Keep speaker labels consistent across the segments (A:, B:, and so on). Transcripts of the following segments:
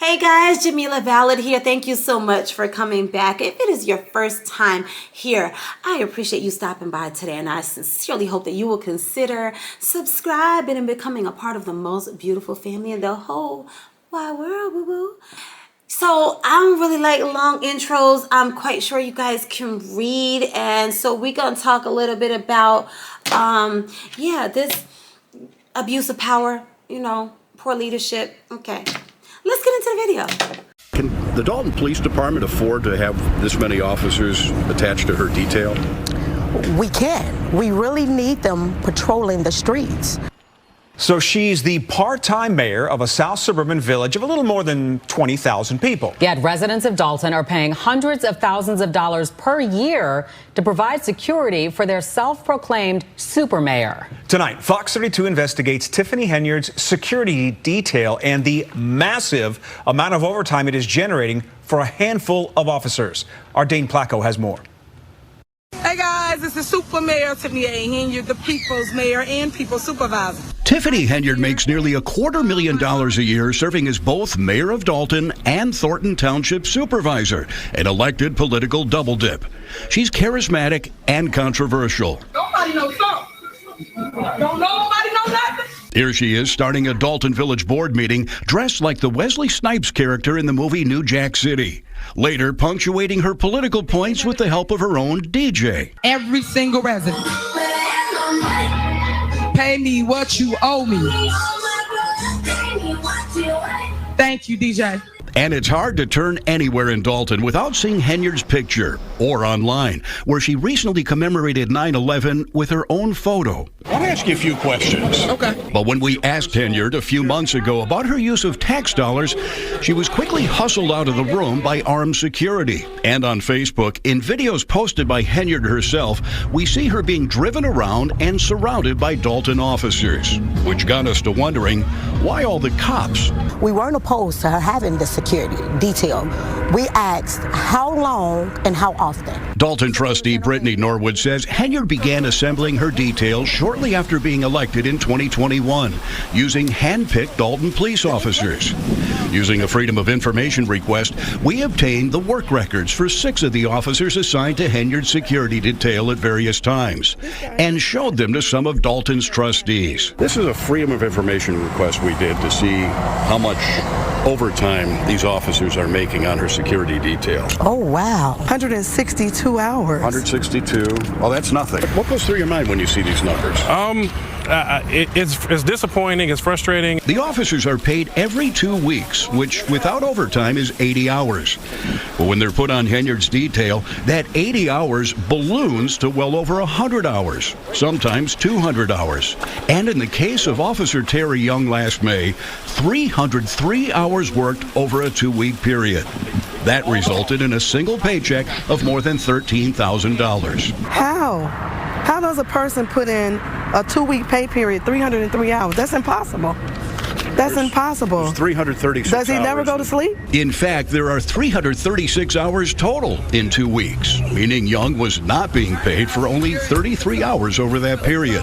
A: Hey guys, Jamila Valid here. Thank you so much for coming back. If it is your first time here, I appreciate you stopping by today, and I sincerely hope that you will consider subscribing and becoming a part of the most beautiful family in the whole wide world, boo-boo. So I don't really like long intros. I'm quite sure you guys can read, and so we're gonna talk a little bit about this abuse of power, poor leadership. Okay, let's get into the video.
B: Can the Dolton Police Department afford to have this many officers attached to her detail?
C: We can. We really need them patrolling the streets.
D: So she's the part-time mayor of a South suburban village of a little more than 20,000 people.
E: Yet residents of Dolton are paying hundreds of thousands of dollars per year to provide security for their self-proclaimed supermayor.
D: Tonight, Fox 32 investigates Tiffany Henyard's security detail and the massive amount of overtime it is generating for a handful of officers. Our Dane Placco has more.
F: Hey guys, this is Supermayor Tiffany Henyard, the People's Mayor and People's Supervisor.
B: Tiffany Henyard makes nearly $250,000 a year serving as both mayor of Dolton and Thornton Township Supervisor, an elected political double dip. She's charismatic and controversial.
F: Nobody knows something. Don't nobody know nothing.
B: Here she is starting a Dolton Village board meeting dressed like the Wesley Snipes character in the movie New Jack City. Later, punctuating her political points with the help of her own DJ.
F: Every single resident. Pay me what you owe me. Thank you, DJ.
B: And it's hard to turn anywhere in Dolton without seeing Henyard's picture, or online, where she recently commemorated 9/11 with her own photo. I want to ask you a few questions.
F: Okay.
B: But when we asked Henyard a few months ago about her use of tax dollars, she was quickly hustled out of the room by armed security. And on Facebook, in videos posted by Henyard herself, we see her being driven around and surrounded by Dolton officers, which got us to wondering, why all the cops?
C: We weren't opposed to her having the security detail. We asked how long and how often.
B: Dolton trustee Brittany Norwood says Henyard began assembling her detail shortly after being elected in 2021, using hand-picked Dolton police officers. Using a Freedom of Information request, we obtained the work records for 6 of the officers assigned to Henyard's security detail at various times, and showed them to some of Dolton's trustees. This is a Freedom of Information request we did to see how much overtime these officers are making on her security detail.
C: Oh, wow.
F: 162 hours.
B: 162. Oh, that's nothing. What goes through your mind when you see these numbers?
G: It's disappointing. It's frustrating.
B: The officers are paid every 2 weeks, which without overtime is 80 hours. But when they're put on Henyard's detail, that 80 hours balloons to well over 100 hours, sometimes 200 hours. And in the case of Officer Terry Young last May, 303 hours worked over a 2-week period. That resulted in a single paycheck of more than $13,000.
F: How does a person put in a 2-week pay period, 303 hours? That's impossible. That's impossible.
B: There's 336
F: Does he
B: hours.
F: never go to sleep?
B: In fact, there are 336 hours total in 2 weeks, meaning Young was not being paid for only 33 hours over that period.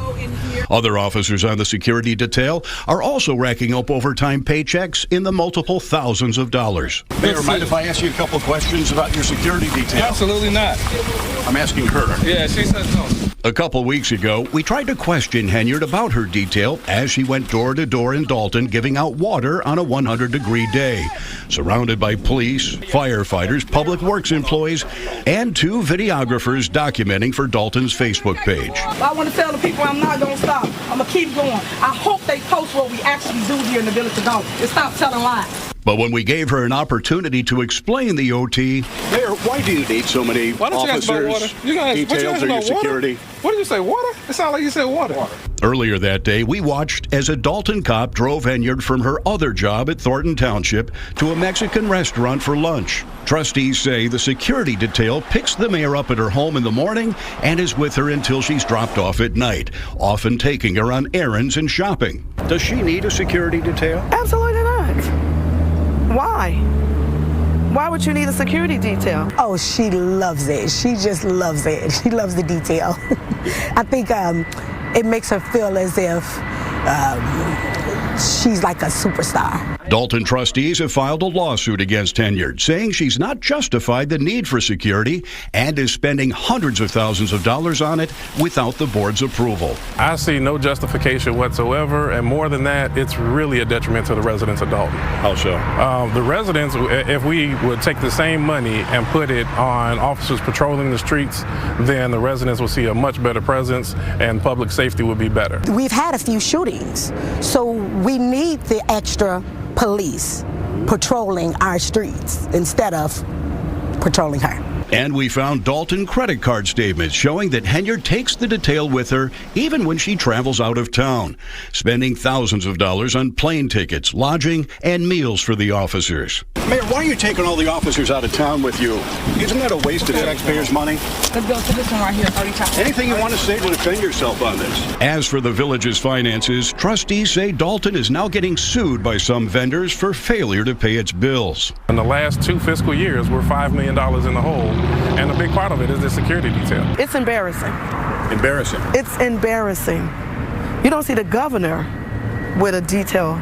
B: Other officers on the security detail are also racking up overtime paychecks in the multiple thousands of dollars. Mayor, mind if I ask you a couple questions about your security detail?
G: Absolutely not.
B: I'm asking her.
G: Yeah, she says no.
B: A couple weeks ago, we tried to question Henyard about her detail as she went door to door in Dolton giving out water on a 100-degree day, surrounded by police, firefighters, public works employees, and 2 videographers documenting for Dolton's Facebook page.
F: I want to tell the people I'm not going to stop. I'm going to keep going. I hope they post what we actually do here in the village of Dolton and stop telling lies.
B: But when we gave her an opportunity to explain the OT, Mayor, why do you need so many officers detailed for your security?
G: What did you say, water? It sounded like you said water.
B: Earlier that day, we watched as a Dolton cop drove Henyard from her other job at Thornton Township to a Mexican restaurant for lunch. Trustees say the security detail picks the mayor up at her home in the morning and is with her until she's dropped off at night, often taking her on errands and shopping. Does she need a security detail?
F: Absolutely not. Why? Why would you need a security detail?
C: Oh, she loves it. She just loves it. She loves the detail. I think it makes her feel as if she's like a superstar.
B: Dolton trustees have filed a lawsuit against Henyard, saying she's not justified the need for security and is spending hundreds of thousands of dollars on it without the board's approval.
G: I see no justification whatsoever, and more than that, it's really a detriment to the residents of Dolton.
B: How so?
G: The residents, if we would take the same money and put it on officers patrolling the streets, then the residents will see a much better presence and public safety would be better.
C: We've had a few shootings, so we need the extra police patrolling our streets instead of patrolling her.
B: And we found Dolton credit card statements showing that Henyard takes the detail with her even when she travels out of town, spending thousands of dollars on plane tickets, lodging, and meals for the officers. Mayor, why are you taking all the officers out of town with you? Isn't that a waste of taxpayers' money?
H: Let's go to this one right here.
B: Anything you want to say to defend yourself on this? As for the village's finances, trustees say Dolton is now getting sued by some vendors for failure to pay its bills.
G: In the last 2 fiscal years, we're $5 million in the hole, and a big part of it is the security detail.
F: It's embarrassing.
B: Embarrassing.
F: It's embarrassing. You don't see the governor with a detail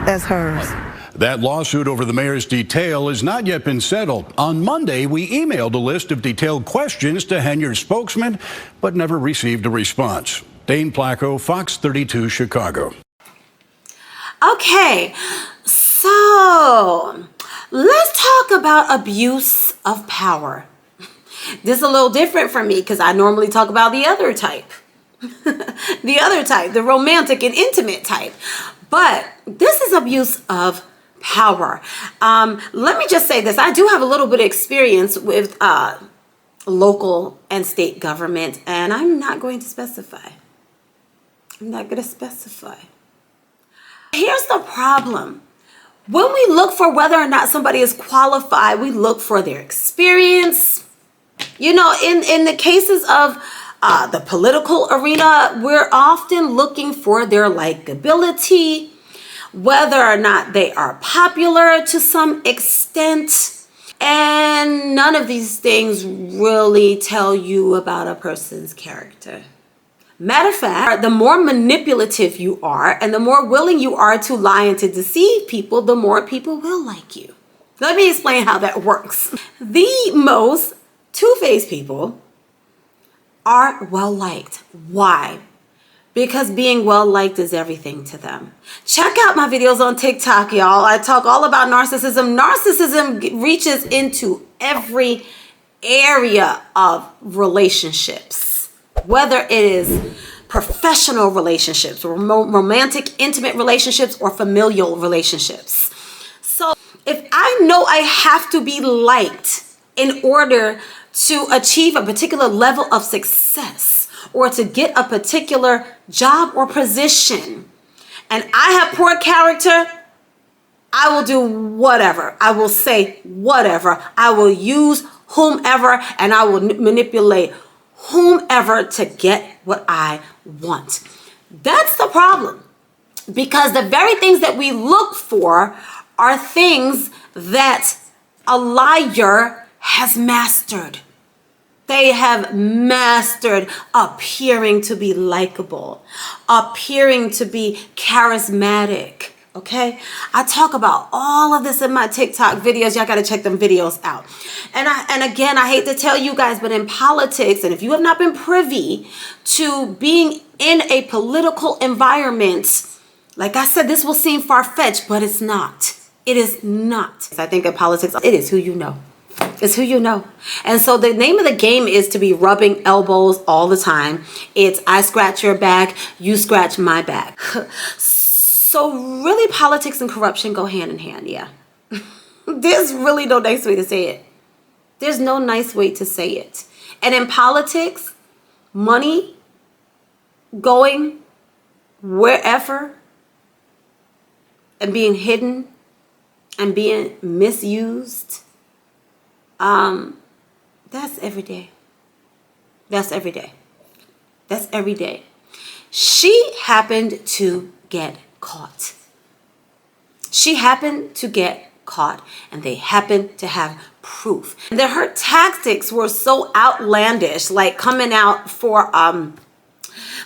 F: as hers.
B: That lawsuit over the mayor's detail has not yet been settled. On Monday, we emailed a list of detailed questions to Henyard's spokesman, but never received a response. Dane Placco, Fox 32, Chicago.
A: Okay, so let's talk about abuse of power. This is a little different for me because I normally talk about the other type. The romantic and intimate type. But this is abuse of power. Let me just say this. I do have a little bit of experience with local and state government, and I'm not going to specify. I'm not going to specify. Here's the problem. When we look for whether or not somebody is qualified, we look for their experience. You know, in the cases of the political arena, we're often looking for their likability, whether or not they are popular to some extent. And none of these things really tell you about a person's character. Matter of fact, the more manipulative you are and the more willing you are to lie and to deceive people, the more people will like you. Let me explain how that works. The most two-faced people are well-liked. Why? Because being well-liked is everything to them. Check out my videos on TikTok, y'all. I talk all about narcissism. Narcissism reaches into every area of relationships, whether it is professional relationships, romantic, intimate relationships, or familial relationships. So if I know I have to be liked in order to achieve a particular level of success or to get a particular job or position, and I have poor character, I will do whatever. I will say whatever. I will use whomever, and I will manipulate whomever to get what I want. That's the problem, because the very things that we look for are things that a liar has mastered. They have mastered appearing to be likable, appearing to be charismatic. Okay, I talk about all of this in my TikTok videos. Y'all got to check them videos out. And again, I hate to tell you guys, but in politics, and if you have not been privy to being in a political environment, like I said, this will seem far-fetched, but it's not. It is not. I think in politics, it is who you know. It's who you know. And so the name of the game is to be rubbing elbows all the time. It's I scratch your back, you scratch my back. So really, politics and corruption go hand in hand, yeah. There's really no nice way to say it. There's no nice way to say it. And in politics, money going wherever and being hidden and being misused, that's every day. That's every day. That's every day. She happened to get caught. She happened to get caught, and they happened to have proof. And that her tactics were so outlandish, like coming out for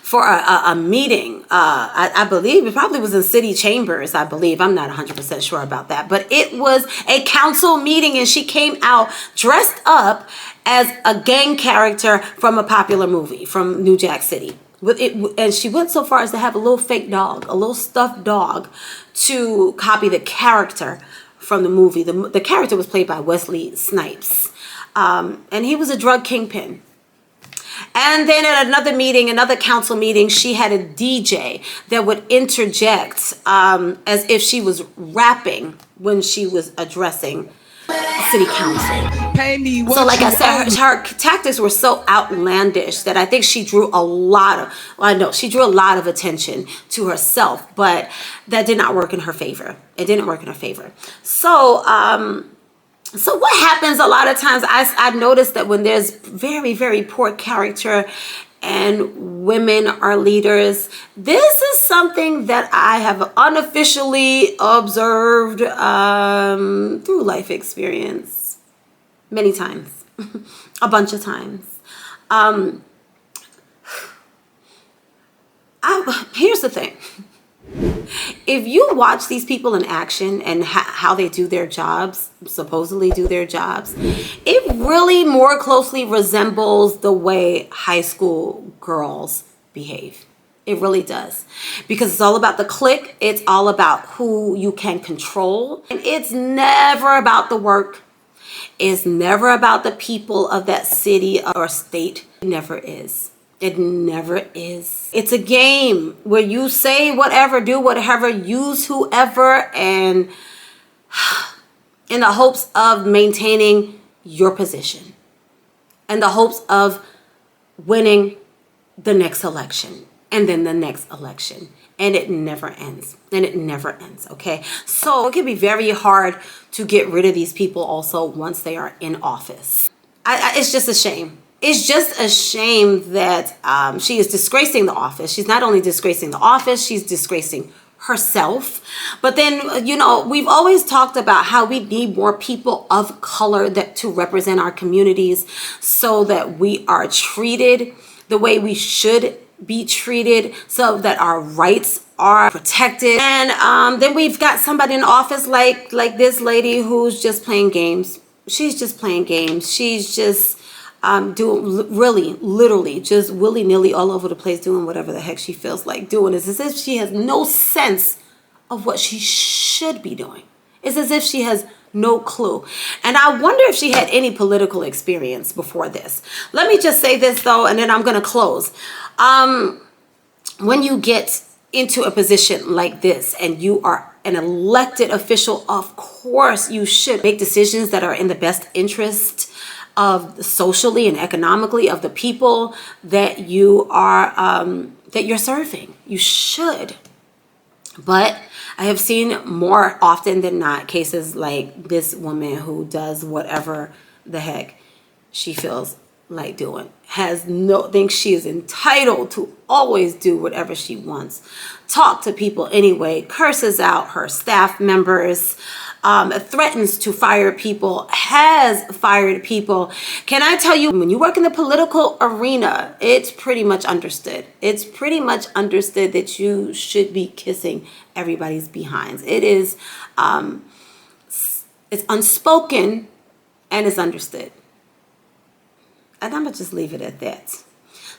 A: for a meeting. I believe it probably was in city chambers, I believe. I'm not 100% sure about that. But it was a council meeting, and she came out dressed up as a gang character from a popular movie from New Jack City. And she went so far as to have a little fake dog, a little stuffed dog, to copy the character from the movie. The character was played by Wesley Snipes. And he was a drug kingpin. And then at another meeting, another council meeting, she had a DJ that would interject as if she was rapping when she was addressing city council.
F: Pay me what
A: So like I
F: you
A: said, her tactics were so outlandish that I think she drew a lot of attention to herself, but that did not work in her favor. It didn't work in her favor. So what happens a lot of times, I've noticed that when there's very, very poor character and women are leaders, this is something that I have unofficially observed through life experience many times, a bunch of times. Here's the thing. If you watch these people in action and how they do their jobs, supposedly do their jobs, it really more closely resembles the way high school girls behave. It really does. Because it's all about the clique. It's all about who you can control. And it's never about the work. It's never about the people of that city or state. It never is. It never is. It's a game where you say whatever, do whatever, use whoever, and in the hopes of maintaining your position, and the hopes of winning the next election, and then the next election. And it never ends. And it never ends, okay? So it can be very hard to get rid of these people also once they are in office. It's just a shame. It's just a shame that she is disgracing the office. She's not only disgracing the office, she's disgracing herself. But then, you know, we've always talked about how we need more people of color to represent our communities so that we are treated the way we should be treated, so that our rights are protected. And then we've got somebody in office like this lady who's just playing games. She's just playing games. She's just doing literally just willy-nilly all over the place, doing whatever the heck she feels like doing. It's as if she has no sense of what she should be doing. It's as if she has no clue. And I wonder if she had any political experience before this. Let me just say this though, and then I'm going to close. When you get into a position like this and you are an elected official, of course you should make decisions that are in the best interest of socially and economically of the people that you are that you're serving. You should. But I have seen more often than not cases like this woman who does whatever the heck she feels like doing, thinks she is entitled to always do whatever she wants, talk to people anyway, curses out her staff members, threatens to fire people, has fired people. Can I tell you, when you work in the political arena, it's pretty much understood. It's pretty much understood that you should be kissing everybody's behinds. It is, it's unspoken and it's understood. And I'm gonna just leave it at that.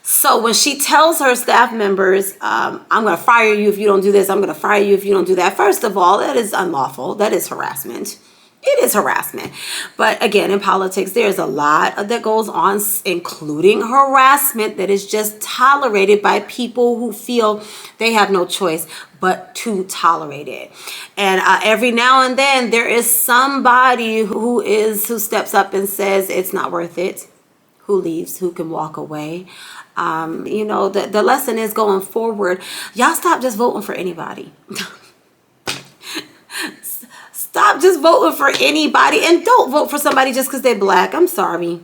A: So when she tells her staff members, I'm going to fire you if you don't do this, I'm going to fire you if you don't do that, first of all, that is unlawful. That is harassment. It is harassment. But again, in politics, there's a lot that goes on, including harassment, that is just tolerated by people who feel they have no choice but to tolerate it. And every now and then, there is somebody who steps up and says it's not worth it, who leaves, who can walk away. You know, the lesson is going forward, y'all stop just voting for anybody. Stop just voting for anybody, and don't vote for somebody just because they're black. I'm sorry.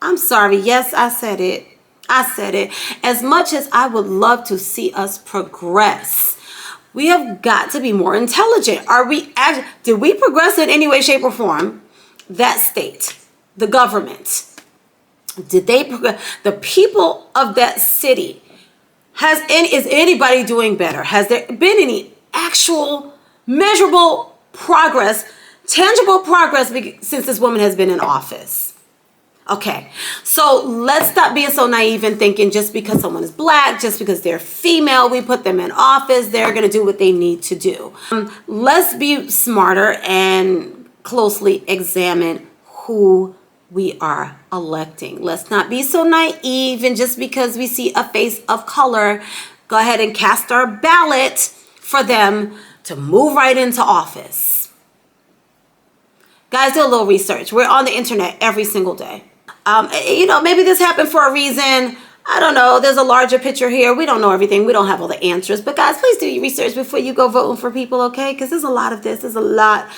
A: I'm sorry. Yes, I said it. I said it. As much as I would love to see us progress, we have got to be more intelligent. Did we progress in any way, shape, or form? That state, the government, did they progress? The people of that city, Is anybody doing better? Has there been any actual measurable progress, tangible progress since this woman has been in office? Okay, so let's stop being so naive and thinking just because someone is black, just because they're female, we put them in office, they're going to do what they need to do. Let's be smarter and closely examine who we are electing. Let's not be so naive and just because we see a face of color, go ahead and cast our ballot for them to move right into office. Guys, do a little research. We're on the internet every single day. Maybe this happened for a reason. I don't know. There's a larger picture here. We don't know everything. We don't have all the answers. But guys, please do your research before you go voting for people, okay? Because there's a lot of this. There's a lot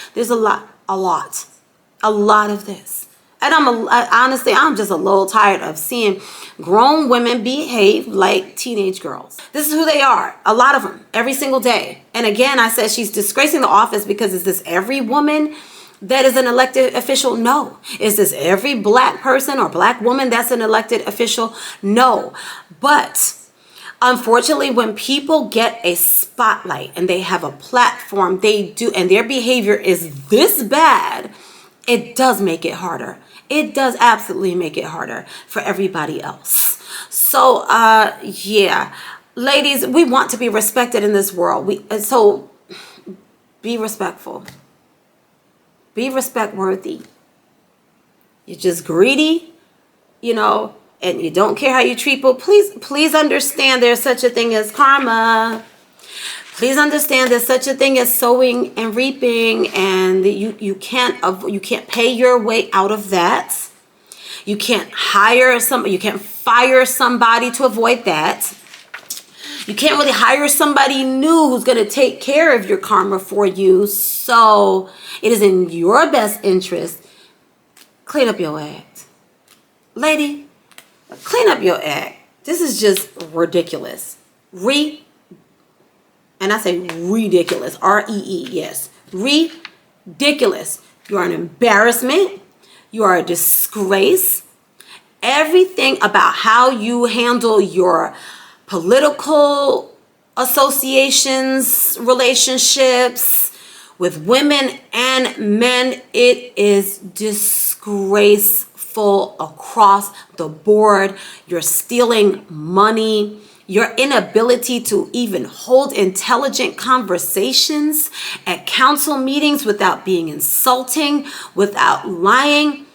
A: of this. And honestly, I'm just a little tired of seeing grown women behave like teenage girls. This is who they are. A lot of them, every single day. And again, I said she's disgracing the office because is this every woman that is an elected official? No. Is this every black person or black woman that's an elected official? No. But unfortunately, when people get a spotlight and they have a platform, they do, and their behavior is this bad, it does make it harder. It does absolutely make it harder for everybody else. So, yeah, ladies, we want to be respected in this world. So be respectful. Be respect-worthy. You're just greedy, and you don't care how you treat people. Please understand there's such a thing as karma. Please understand there's such a thing as sowing and reaping, and you can't pay your way out of that. You can't fire somebody to avoid that. You can't really hire somebody new who's going to take care of your karma for you. So it is in your best interest. Clean up your act. Lady, clean up your act. This is just ridiculous. And I say ridiculous, R-E-E, yes. Ridiculous. You are an embarrassment. You are a disgrace. Everything about how you handle your political associations, relationships with women and men, it is disgraceful across the board. You're stealing money. Your inability to even hold intelligent conversations at council meetings without being insulting, without lying.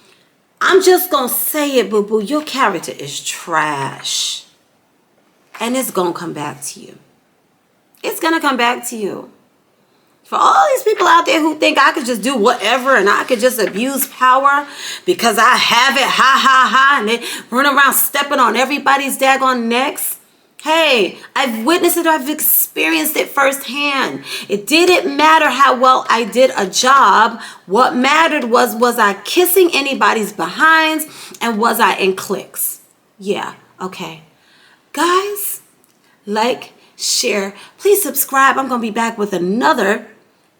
A: I'm just going to say it, boo-boo. Your character is trash. And it's going to come back to you. It's going to come back to you. For all these people out there who think I could just do whatever and I could just abuse power because I have it, and they run around stepping on everybody's daggone necks. Hey, I've witnessed it. I've experienced it firsthand. It didn't matter how well I did a job. What mattered was I kissing anybody's behinds and was I in cliques? Yeah, okay. Guys, like, share, please subscribe. I'm going to be back with another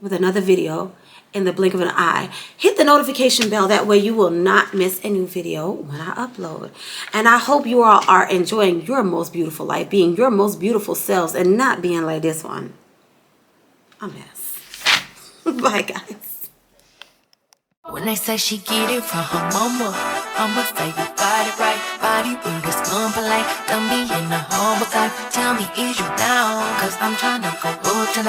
A: video in the blink of an eye. Hit the notification bell. That way you will not miss a new video when I upload. And I hope you all are enjoying your most beautiful life, being your most beautiful selves and not being like this one. A mess. Bye, guys.
H: When they say she get it from her mama, I'ma say you got it right. Body with a scum polite. Don't be in the humble type. Tell me, is you down? Cause I'm tryna go up tonight.